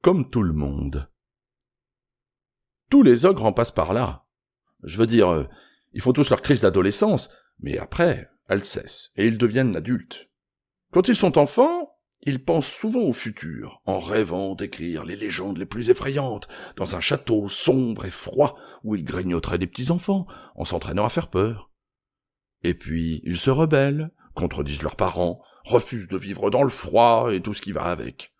comme tout le monde. Tous les ogres en passent par là. Je veux dire, ils font tous leur crise d'adolescence, mais après, elle cesse, et ils deviennent adultes. Quand ils sont enfants, ils pensent souvent au futur, en rêvant d'écrire les légendes les plus effrayantes, dans un château sombre et froid, où ils grignoteraient des petits-enfants, en s'entraînant à faire peur. Et puis, ils se rebellent, contredisent leurs parents, refusent de vivre dans le froid et tout ce qui va avec.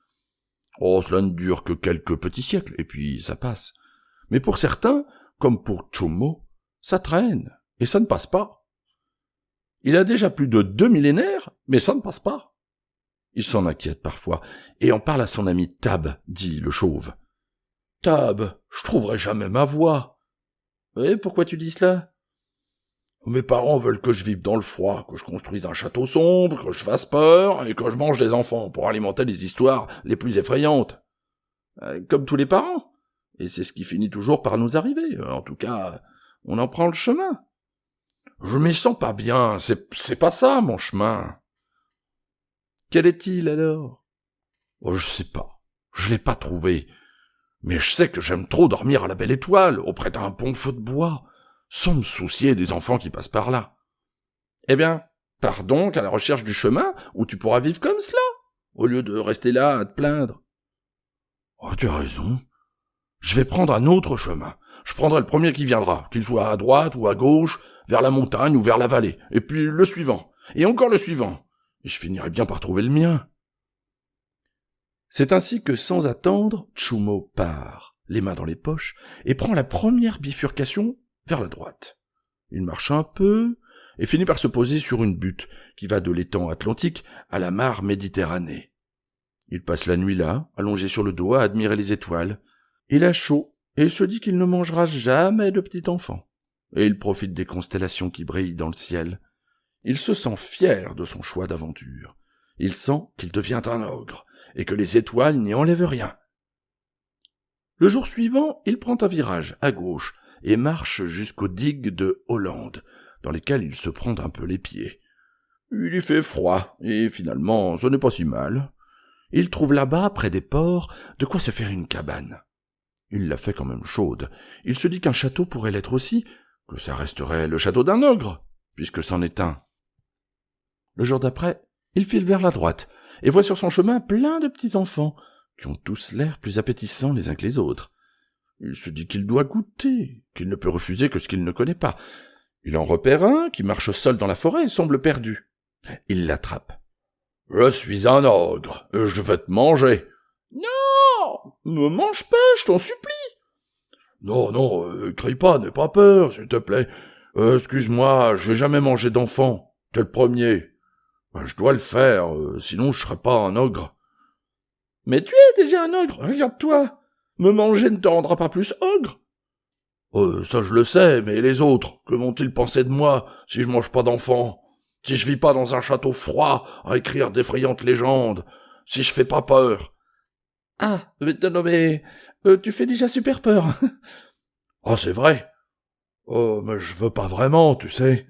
Oh, cela ne dure que quelques petits siècles, et puis ça passe. Mais pour certains, comme pour Chummo, ça traîne, et ça ne passe pas. Il a déjà plus de 2 millénaires, mais ça ne passe pas. Il s'en inquiète parfois, et en parle à son ami Tab, dit le chauve. « Tab, je trouverai jamais ma voie. »« Et pourquoi tu dis cela ?»« Mes parents veulent que je vive dans le froid, que je construise un château sombre, que je fasse peur, et que je mange des enfants pour alimenter les histoires les plus effrayantes. » Comme tous les parents. Et c'est ce qui finit toujours par nous arriver. En tout cas, on en prend le chemin. Je m'y sens pas bien, c'est pas ça, mon chemin. Quel est-il, alors? Oh, je sais pas. Je l'ai pas trouvé. Mais je sais que j'aime trop dormir à la belle étoile, auprès d'un bon feu de bois, sans me soucier des enfants qui passent par là. Eh bien, pars donc à la recherche du chemin où tu pourras vivre comme cela, au lieu de rester là à te plaindre. Oh, tu as raison. Je vais prendre un autre chemin. Je prendrai le premier qui viendra, qu'il soit à droite ou à gauche, vers la montagne ou vers la vallée, et puis le suivant, et encore le suivant. Et je finirai bien par trouver le mien. C'est ainsi que, sans attendre, Chummo part, les mains dans les poches, et prend la première bifurcation vers la droite. Il marche un peu, et finit par se poser sur une butte, qui va de l'étang Atlantique à la mare Méditerranée. Il passe la nuit là, allongé sur le dos, à admirer les étoiles. Il a chaud, et se dit qu'il ne mangera jamais de petit enfant. Et il profite des constellations qui brillent dans le ciel. Il se sent fier de son choix d'aventure. Il sent qu'il devient un ogre, et que les étoiles n'y enlèvent rien. Le jour suivant, il prend un virage, à gauche, et marche jusqu'aux digues de Hollande, dans lesquelles il se prend un peu les pieds. Il y fait froid, et finalement, ce n'est pas si mal. Il trouve là-bas, près des ports, de quoi se faire une cabane. Il la fait quand même chaude. Il se dit qu'un château pourrait l'être aussi, que ça resterait le château d'un ogre, puisque c'en est un. Le jour d'après, il file vers la droite, et voit sur son chemin plein de petits enfants, qui ont tous l'air plus appétissants les uns que les autres. Il se dit qu'il doit goûter, qu'il ne peut refuser que ce qu'il ne connaît pas. Il en repère un qui marche seul dans la forêt et semble perdu. Il l'attrape. « Je suis un ogre, et je vais te manger. »« Non, me mange pas, je t'en supplie. »« Non, crie pas, n'aie pas peur, s'il te plaît. Excuse-moi, j'ai jamais mangé d'enfant. T'es le premier. Je dois le faire, sinon je serais pas un ogre. »« Mais tu es déjà un ogre, regarde-toi. Me manger ne te rendra pas plus ogre. »« Ça je le sais, mais les autres, que vont-ils penser de moi si je mange pas d'enfants? Si je vis pas dans un château froid à écrire d'effrayantes légendes? Si je fais pas peur? »« Ah, mais tu fais déjà super peur. »« Ah, c'est vrai. Mais je veux pas vraiment, tu sais. »«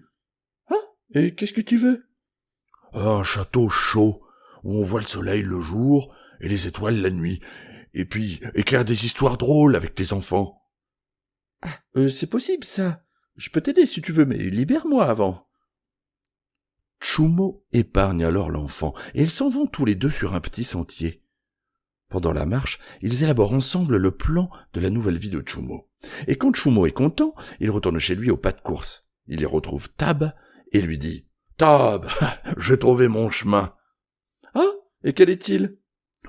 Ah, et qu'est-ce que tu veux? »« Un château chaud, où on voit le soleil le jour et les étoiles la nuit, et puis écrire des histoires drôles avec les enfants. »« Ah, c'est possible, ça. Je peux t'aider si tu veux, mais libère-moi avant. » Chummo épargne alors l'enfant, et ils s'en vont tous les deux sur un petit sentier. Pendant la marche, ils élaborent ensemble le plan de la nouvelle vie de Chummo. Et quand Chummo est content, il retourne chez lui au pas de course. Il y retrouve Tab et lui dit « Tab, j'ai trouvé mon chemin. »« Ah, et quel est-il? »«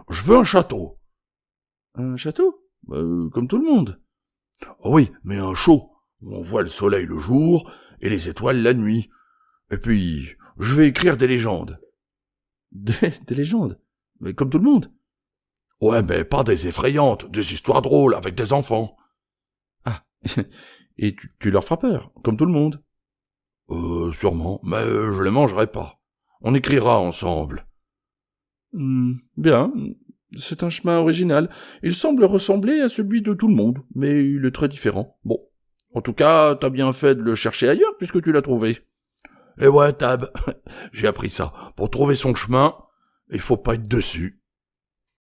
Je veux un château. »« Un château? Comme tout le monde. »« Oui, mais un chaud, où on voit le soleil le jour et les étoiles la nuit. Et puis, je vais écrire des légendes. »« Des légendes? Mais comme tout le monde. » Ouais, mais pas des effrayantes, des histoires drôles avec des enfants. Ah, et tu leur feras peur, comme tout le monde. Sûrement, mais je les mangerai pas. On écrira ensemble. Bien, c'est un chemin original. Il semble ressembler à celui de tout le monde, mais il est très différent. Bon, en tout cas, t'as bien fait de le chercher ailleurs, puisque tu l'as trouvé. Et ouais, Tab, j'ai appris ça. Pour trouver son chemin, il faut pas être dessus.